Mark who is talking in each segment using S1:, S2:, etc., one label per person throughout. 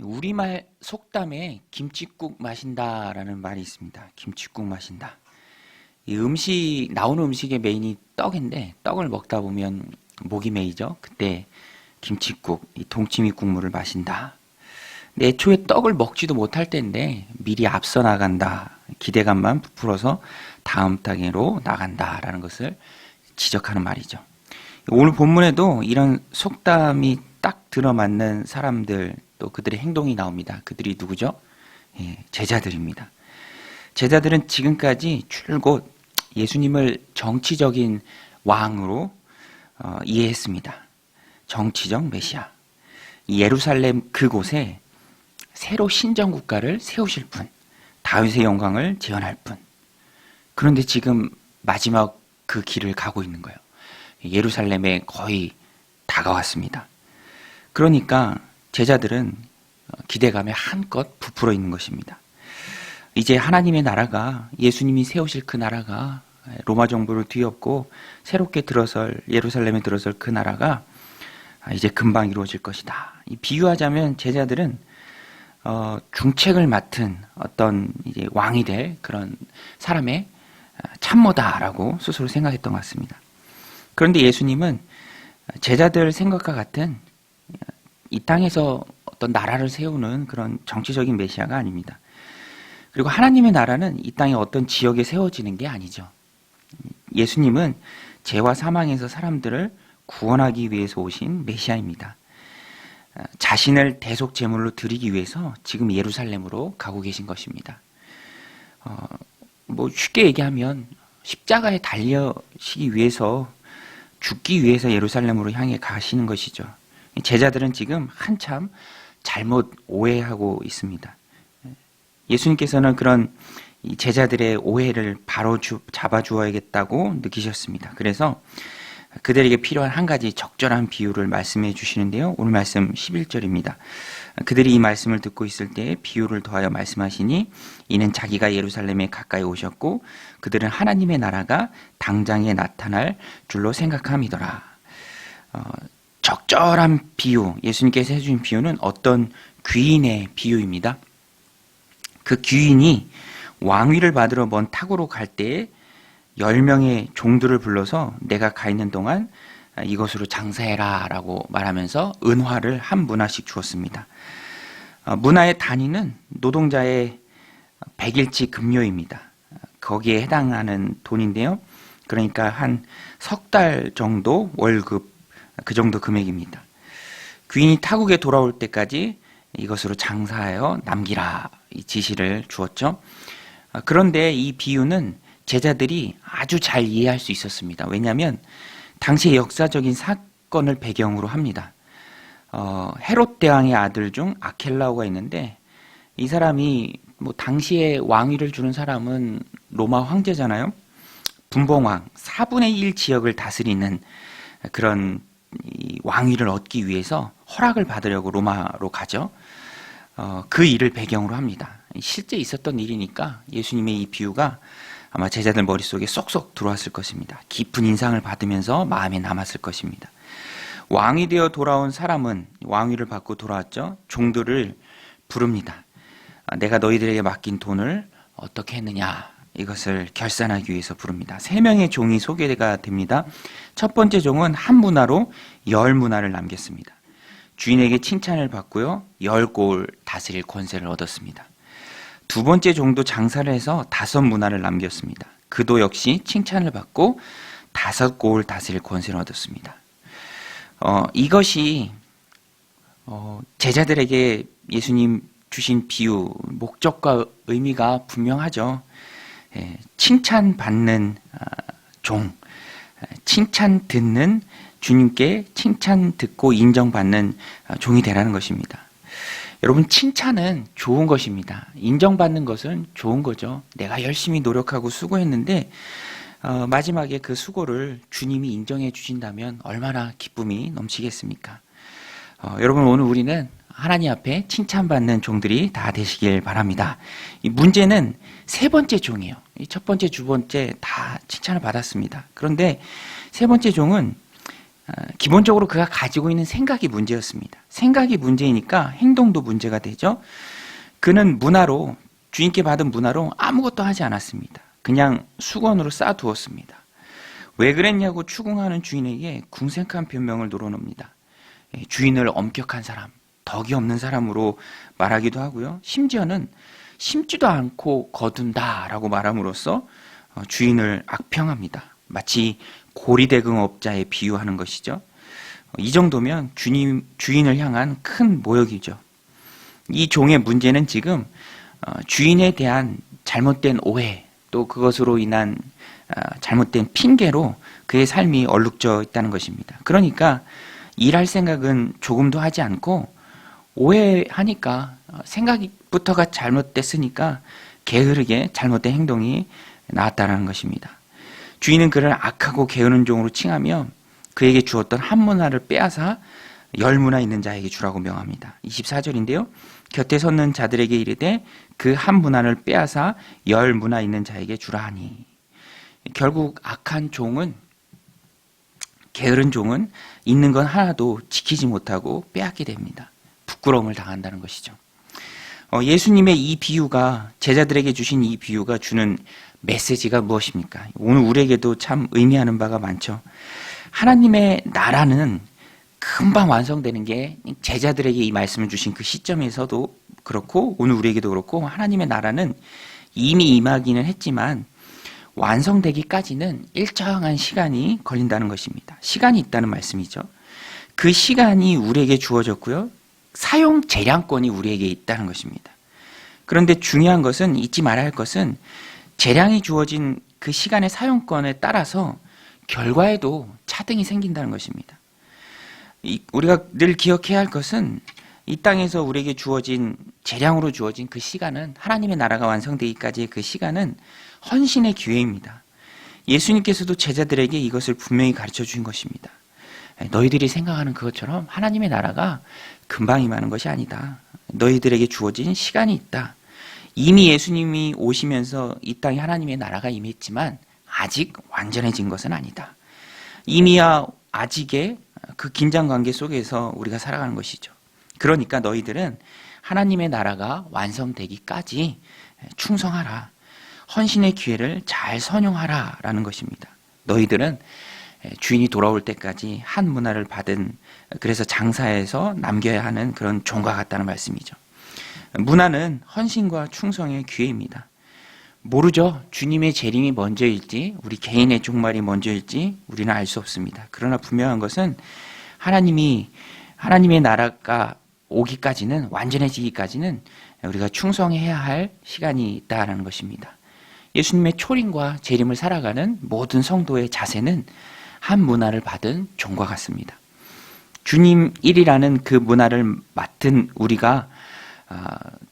S1: 우리말 속담에 김칫국 마신다라는 말이 있습니다. 김칫국 마신다. 이 나오는 음식의 메인이 떡인데 떡을 먹다 보면 목이 메이죠. 그때 김칫국, 이 동치미 국물을 마신다. 근데 애초에 떡을 먹지도 못할 때인데 미리 앞서 나간다. 기대감만 부풀어서 다음 단계로 나간다라는 것을 지적하는 말이죠. 오늘 본문에도 이런 속담이 딱 들어맞는 사람들, 또 그들의 행동이 나옵니다. 그들이 누구죠? 제자들입니다. 제자들은 지금까지 줄곧 예수님을 정치적인 왕으로 이해했습니다. 정치적 메시아. 예루살렘 그곳에 새로 신정국가를 세우실 분, 다윗의 영광을 재현할 분. 그런데 지금 마지막 그 길을 가고 있는 거예요. 예루살렘에 거의 다가왔습니다. 그러니까 제자들은 기대감에 한껏 부풀어 있는 것입니다. 이제 하나님의 나라가, 예수님이 세우실 그 나라가, 로마 정부를 뒤엎고 새롭게 예루살렘에 들어설 그 나라가 이제 금방 이루어질 것이다. 비유하자면 제자들은 중책을 맡은 어떤 이제 왕이 될 그런 사람의 참모다라고 스스로 생각했던 것 같습니다. 그런데 예수님은 제자들 생각과 같은 이 땅에서 어떤 나라를 세우는 그런 정치적인 메시아가 아닙니다. 그리고 하나님의 나라는 이 땅의 어떤 지역에 세워지는 게 아니죠. 예수님은 죄와 사망에서 사람들을 구원하기 위해서 오신 메시아입니다. 자신을 대속 제물로 드리기 위해서 지금 예루살렘으로 가고 계신 것입니다. 쉽게 얘기하면 십자가에 달리시기 위해서, 죽기 위해서 예루살렘으로 향해 가시는 것이죠. 제자들은 지금 한참 잘못 오해하고 있습니다. 예수님께서는 그런 제자들의 오해를 바로 잡아주어야겠다고 느끼셨습니다. 그래서 그들에게 필요한 한 가지 적절한 비유를 말씀해 주시는데요. 오늘 말씀 11절입니다. 그들이 이 말씀을 듣고 있을 때 비유를 더하여 말씀하시니 이는 자기가 예루살렘에 가까이 오셨고 그들은 하나님의 나라가 당장에 나타날 줄로 생각함이더라. 적절한 비유, 예수님께서 해주신 비유는 어떤 귀인의 비유입니다. 그 귀인이 왕위를 받으러 먼 타고로 갈 때에 10명의 종들을 불러서 내가 가 있는 동안 이것으로 장사해라 라고 말하면서 은화를 한 문화씩 주었습니다. 문화의 단위는 노동자의 100일치 급료입니다. 거기에 해당하는 돈인데요. 그러니까 한 석 달 정도 월급, 그 정도 금액입니다. 귀인이 타국에 돌아올 때까지 이것으로 장사하여 남기라 이 지시를 주었죠. 그런데 이 비유는 제자들이 아주 잘 이해할 수 있었습니다. 왜냐하면 당시의 역사적인 사건을 배경으로 합니다. 헤롯 대왕의 아들 중 아켈라오가 있는데 이 사람이 당시에 왕위를 주는 사람은 로마 황제잖아요. 분봉왕 4분의 1 지역을 다스리는 그런 왕위를 얻기 위해서 허락을 받으려고 로마로 가죠. 그 일을 배경으로 합니다. 실제 있었던 일이니까 예수님의 이 비유가 아마 제자들 머릿속에 쏙쏙 들어왔을 것입니다. 깊은 인상을 받으면서 마음에 남았을 것입니다. 왕이 되어 돌아온 사람은 왕위를 받고 돌아왔죠. 종들을 부릅니다. 내가 너희들에게 맡긴 돈을 어떻게 했느냐, 이것을 결산하기 위해서 부릅니다. 3명의 종이 소개가 됩니다. 첫 번째 종은 한 문화로 10문화를 남겼습니다. 주인에게 칭찬을 받고요, 10골 다스릴 권세를 얻었습니다. 두 번째 종도 장사를 해서 5문화를 남겼습니다. 그도 역시 칭찬을 받고 5골 다스릴 권세를 얻었습니다. 이것이 제자들에게 예수님 주신 비유, 목적과 의미가 분명하죠. 칭찬받는 종, 칭찬 듣는, 주님께 칭찬 듣고 인정받는 종이 되라는 것입니다. 여러분, 칭찬은 좋은 것입니다. 인정받는 것은 좋은 거죠. 내가 열심히 노력하고 수고했는데 마지막에 그 수고를 주님이 인정해 주신다면 얼마나 기쁨이 넘치겠습니까? 여러분, 오늘 우리는 하나님 앞에 칭찬받는 종들이 다 되시길 바랍니다. 이 문제는 3번째 종이에요. 첫 번째, 두 번째 다 칭찬을 받았습니다. 그런데 3번째 종은 기본적으로 그가 가지고 있는 생각이 문제였습니다. 생각이 문제이니까 행동도 문제가 되죠. 그는 문화로, 주인께 받은 문화로 아무것도 하지 않았습니다. 그냥 수건으로 쌓아두었습니다. 왜 그랬냐고 추궁하는 주인에게 궁색한 변명을 늘어놓습니다. 주인을 엄격한 사람, 덕이 없는 사람으로 말하기도 하고요. 심지어는 심지도 않고 거둔다라고 말함으로써 주인을 악평합니다. 마치 고리대금업자에 비유하는 것이죠. 이 정도면 주인을 향한 큰 모욕이죠. 이 종의 문제는 지금 주인에 대한 잘못된 오해, 또 그것으로 인한 잘못된 핑계로 그의 삶이 얼룩져 있다는 것입니다. 그러니까 일할 생각은 조금도 하지 않고 오해하니까 생각부터가 잘못됐으니까 게으르게 잘못된 행동이 나왔다는 것입니다. 주인은 그를 악하고 게으른 종으로 칭하며 그에게 주었던 한 문화를 빼앗아 10문화 있는 자에게 주라고 명합니다. 24절인데요. 곁에 섰는 자들에게 이르되 그 한 문화를 빼앗아 10문화 있는 자에게 주라 하니. 결국 악한 종은, 게으른 종은 있는 건 하나도 지키지 못하고 빼앗게 됩니다. 부끄러움을 당한다는 것이죠. 예수님의 이 비유가, 제자들에게 주신 이 비유가 주는 메시지가 무엇입니까? 오늘 우리에게도 참 의미하는 바가 많죠. 하나님의 나라는 금방 완성되는 게 제자들에게 이 말씀을 주신 그 시점에서도 그렇고 오늘 우리에게도 그렇고 하나님의 나라는 이미 임하기는 했지만 완성되기까지는 일정한 시간이 걸린다는 것입니다. 시간이 있다는 말씀이죠. 그 시간이 우리에게 주어졌고요. 사용 재량권이 우리에게 있다는 것입니다. 그런데 중요한 것은, 잊지 말아야 할 것은 재량이 주어진 그 시간의 사용권에 따라서 결과에도 차등이 생긴다는 것입니다. 우리가 늘 기억해야 할 것은 이 땅에서 우리에게 주어진, 재량으로 주어진 그 시간은, 하나님의 나라가 완성되기까지의 그 시간은 헌신의 기회입니다. 예수님께서도 제자들에게 이것을 분명히 가르쳐 주신 것입니다. 너희들이 생각하는 그것처럼 하나님의 나라가 금방 임하는 것이 아니다. 너희들에게 주어진 시간이 있다. 이미 예수님이 오시면서 이 땅에 하나님의 나라가 임했지만 아직 완전해진 것은 아니다. 이미와 아직의 그 긴장 관계 속에서 우리가 살아가는 것이죠. 그러니까 너희들은 하나님의 나라가 완성되기까지 충성하라. 헌신의 기회를 잘 선용하라 라는 것입니다. 너희들은 주인이 돌아올 때까지 한 문화를 받은, 그래서 장사해서 남겨야 하는 그런 종과 같다는 말씀이죠. 문화는 헌신과 충성의 기회입니다. 모르죠. 주님의 재림이 먼저일지 우리 개인의 종말이 먼저일지 우리는 알 수 없습니다. 그러나 분명한 것은 하나님의 나라가 오기까지는, 완전해지기까지는 우리가 충성해야 할 시간이 있다는 것입니다. 예수님의 초림과 재림을 살아가는 모든 성도의 자세는 한 문화를 받은 종과 같습니다. 주님 일이라는 그 문화를 맡은 우리가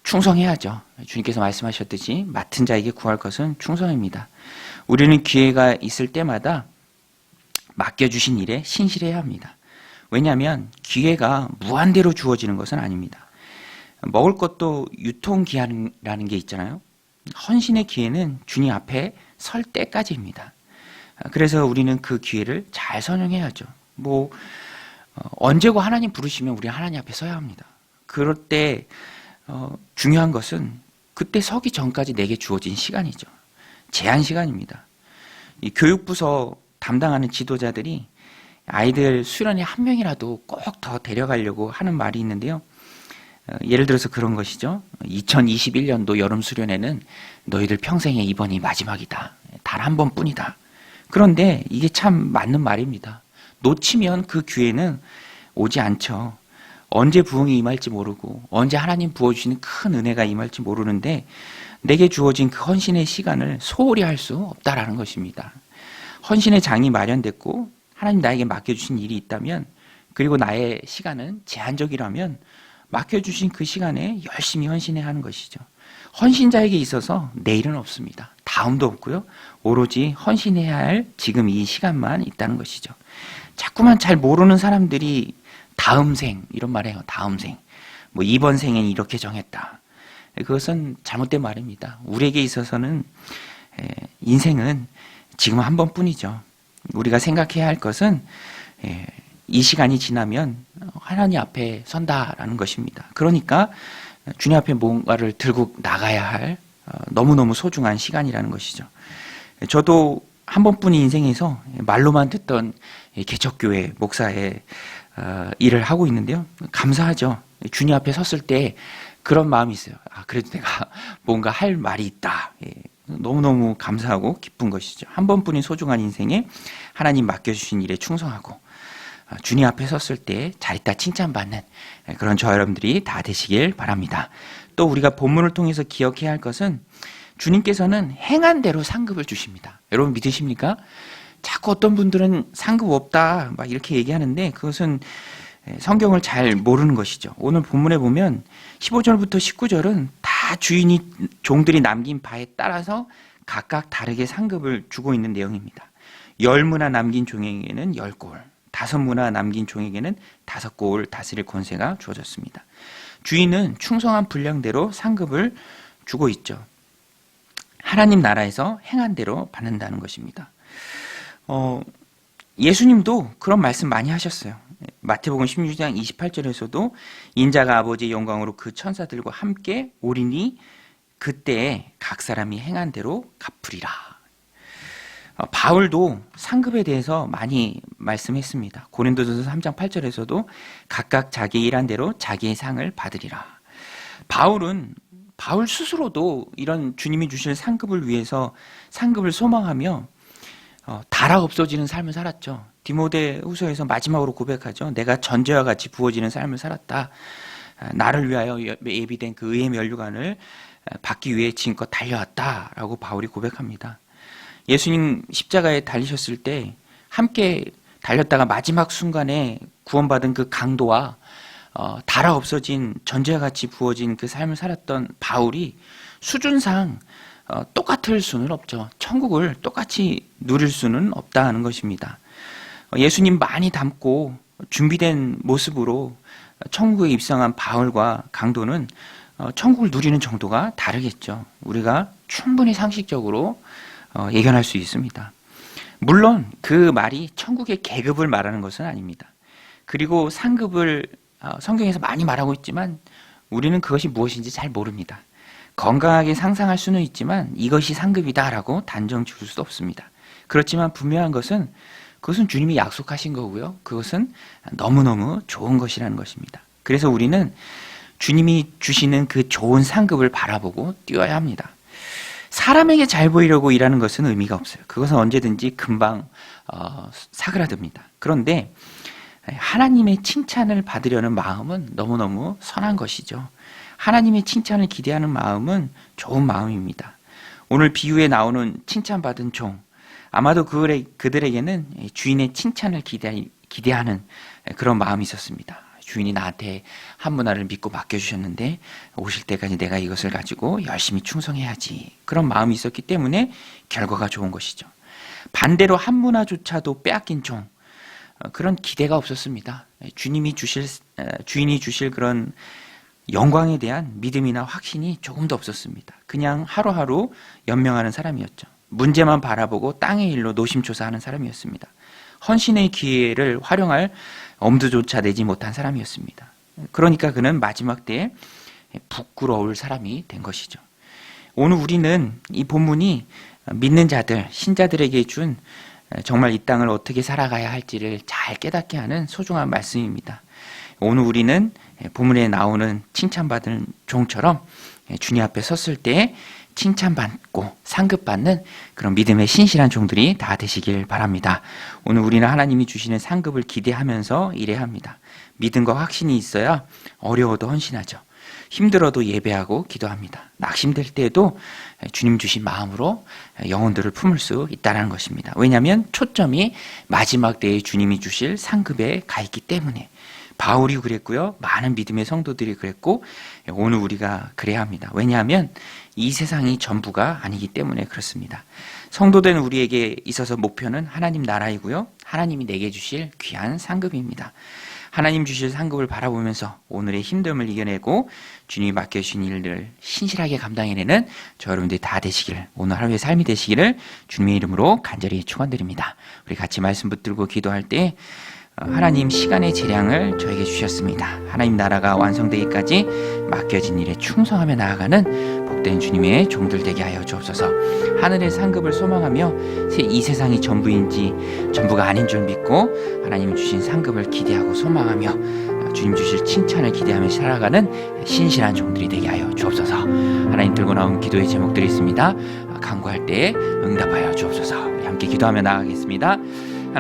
S1: 충성해야죠. 주님께서 말씀하셨듯이 맡은 자에게 구할 것은 충성입니다. 우리는 기회가 있을 때마다 맡겨주신 일에 신실해야 합니다. 왜냐하면 기회가 무한대로 주어지는 것은 아닙니다. 먹을 것도 유통기한이라는 게 있잖아요. 헌신의 기회는 주님 앞에 설 때까지입니다. 그래서 우리는 그 기회를 잘 선용해야죠. 언제고 하나님 부르시면 우리 하나님 앞에 서야 합니다. 그럴 때 중요한 것은 그때 서기 전까지 내게 주어진 시간이죠. 제한 시간입니다. 이 교육부서 담당하는 지도자들이 아이들 수련회 한 명이라도 꼭 더 데려가려고 하는 말이 있는데요. 예를 들어서 그런 것이죠. 2021년도 여름 수련회는 너희들 평생에 이번이 마지막이다. 단 한 번뿐이다. 그런데 이게 참 맞는 말입니다. 놓치면 그 기회는 오지 않죠. 언제 부흥이 임할지 모르고 언제 하나님 부어주시는 큰 은혜가 임할지 모르는데 내게 주어진 그 헌신의 시간을 소홀히 할 수 없다라는 것입니다. 헌신의 장이 마련됐고 하나님 나에게 맡겨주신 일이 있다면, 그리고 나의 시간은 제한적이라면 맡겨주신 그 시간에 열심히 헌신해야 하는 것이죠. 헌신자에게 있어서 내일은 없습니다. 다음도 없고요. 오로지 헌신해야 할 지금 이 시간만 있다는 것이죠. 자꾸만 잘 모르는 사람들이 다음 생 이런 말 해요. 다음 생. 이번 생엔 이렇게 정했다. 그것은 잘못된 말입니다. 우리에게 있어서는 인생은 지금 한 번뿐이죠. 우리가 생각해야 할 것은 이 시간이 지나면 하나님 앞에 선다라는 것입니다. 그러니까 주님 앞에 뭔가를 들고 나가야 할 너무너무 소중한 시간이라는 것이죠. 저도 한 번뿐인 인생에서 말로만 듣던 개척교회 목사의 일을 하고 있는데요. 감사하죠. 주님 앞에 섰을 때 그런 마음이 있어요. 그래도 내가 뭔가 할 말이 있다. 너무너무 감사하고 기쁜 것이죠. 한 번뿐인 소중한 인생에 하나님 맡겨주신 일에 충성하고 주님 앞에 섰을 때 잘했다 칭찬받는 그런 저 여러분들이 다 되시길 바랍니다. 또 우리가 본문을 통해서 기억해야 할 것은 주님께서는 행한 대로 상급을 주십니다. 여러분 믿으십니까? 자꾸 어떤 분들은 상급 없다 막 이렇게 얘기하는데 그것은 성경을 잘 모르는 것이죠. 오늘 본문에 보면 15절부터 19절은 다 주인이 종들이 남긴 바에 따라서 각각 다르게 상급을 주고 있는 내용입니다. 10문화 남긴 종에게는 10골, 5문화 남긴 종에게는 5골 다스릴 권세가 주어졌습니다. 주인은 충성한 분량대로 상급을 주고 있죠. 하나님 나라에서 행한 대로 받는다는 것입니다. 예수님도 그런 말씀 많이 하셨어요. 마태복음 16장 28절에서도 인자가 아버지의 영광으로 그 천사들과 함께 오리니 그때에 각 사람이 행한 대로 갚으리라. 바울도 상급에 대해서 많이 말씀했습니다. 고린도전서 3장 8절에서도 각각 자기 일한 대로 자기의 상을 받으리라. 바울 스스로도 이런 주님이 주실 상급을 위해서 상급을 소망하며 달아 없어지는 삶을 살았죠. 디모데후서에서 마지막으로 고백하죠. 내가 전제와 같이 부어지는 삶을 살았다. 나를 위하여 예비된 그 의의 면류관을 받기 위해 지금껏 달려왔다라고 바울이 고백합니다. 예수님 십자가에 달리셨을 때 함께 달렸다가 마지막 순간에 구원받은 그 강도와 달아 없어진 전제와 같이 부어진 그 삶을 살았던 바울이 수준상 똑같을 수는 없죠. 천국을 똑같이 누릴 수는 없다는 것입니다. 예수님 많이 닮고 준비된 모습으로 천국에 입성한 바울과 강도는 천국을 누리는 정도가 다르겠죠. 우리가 충분히 상식적으로 예견할 수 있습니다. 물론 그 말이 천국의 계급을 말하는 것은 아닙니다. 그리고 상급을 성경에서 많이 말하고 있지만 우리는 그것이 무엇인지 잘 모릅니다. 건강하게 상상할 수는 있지만 이것이 상급이다라고 단정 지을 수 없습니다. 그렇지만 분명한 것은 그것은 주님이 약속하신 거고요. 그것은 너무너무 좋은 것이라는 것입니다. 그래서 우리는 주님이 주시는 그 좋은 상급을 바라보고 뛰어야 합니다. 사람에게 잘 보이려고 일하는 것은 의미가 없어요. 그것은 언제든지 금방 사그라듭니다. 그런데 하나님의 칭찬을 받으려는 마음은 너무너무 선한 것이죠. 하나님의 칭찬을 기대하는 마음은 좋은 마음입니다. 오늘 비유에 나오는 칭찬받은 종, 아마도 그들에게는 주인의 칭찬을 기대하는 그런 마음이 있었습니다. 주인이 나한테 한 문화를 믿고 맡겨주셨는데 오실 때까지 내가 이것을 가지고 열심히 충성해야지. 그런 마음이 있었기 때문에 결과가 좋은 것이죠. 반대로 한 문화조차도 빼앗긴 종, 그런 기대가 없었습니다. 주인이 주실 그런 영광에 대한 믿음이나 확신이 조금도 없었습니다. 그냥 하루하루 연명하는 사람이었죠. 문제만 바라보고 땅의 일로 노심초사하는 사람이었습니다. 헌신의 기회를 활용할 엄두조차 내지 못한 사람이었습니다. 그러니까 그는 마지막 때에 부끄러울 사람이 된 것이죠. 오늘 우리는 이 본문이 믿는 자들, 신자들에게 준 정말 이 땅을 어떻게 살아가야 할지를 잘 깨닫게 하는 소중한 말씀입니다. 오늘 우리는 본문에 나오는 칭찬받은 종처럼 주님 앞에 섰을 때 칭찬받고 상급받는 그런 믿음의 신실한 종들이 다 되시길 바랍니다. 오늘 우리는 하나님이 주시는 상급을 기대하면서 일해야 합니다. 믿음과 확신이 있어야 어려워도 헌신하죠. 힘들어도 예배하고 기도합니다. 낙심될 때에도 주님 주신 마음으로 영혼들을 품을 수 있다는 것입니다. 왜냐하면 초점이 마지막 때에 주님이 주실 상급에 가 있기 때문에. 바울이 그랬고요. 많은 믿음의 성도들이 그랬고 오늘 우리가 그래야 합니다. 왜냐하면 이 세상이 전부가 아니기 때문에 그렇습니다. 성도된 우리에게 있어서 목표는 하나님 나라이고요. 하나님이 내게 주실 귀한 상급입니다. 하나님 주실 상급을 바라보면서 오늘의 힘듦을 이겨내고 주님이 맡겨주신 일들을 신실하게 감당해내는 저 여러분들이 다 되시길, 오늘 하루의 삶이 되시기를 주님의 이름으로 간절히 축원드립니다. 우리 같이 말씀 붙들고 기도할 때 하나님 시간의 재량을 저에게 주셨습니다. 하나님 나라가 완성되기까지 맡겨진 일에 충성하며 나아가는 복된 주님의 종들 되게 하여 주옵소서. 하늘의 상급을 소망하며 이 세상이 전부인지 전부가 아닌 줄 믿고 하나님 주신 상급을 기대하고 소망하며 주님 주실 칭찬을 기대하며 살아가는 신실한 종들이 되게 하여 주옵소서. 하나님 들고 나온 기도의 제목들이 있습니다. 간구할 때에 응답하여 주옵소서. 우리 함께 기도하며 나아가겠습니다.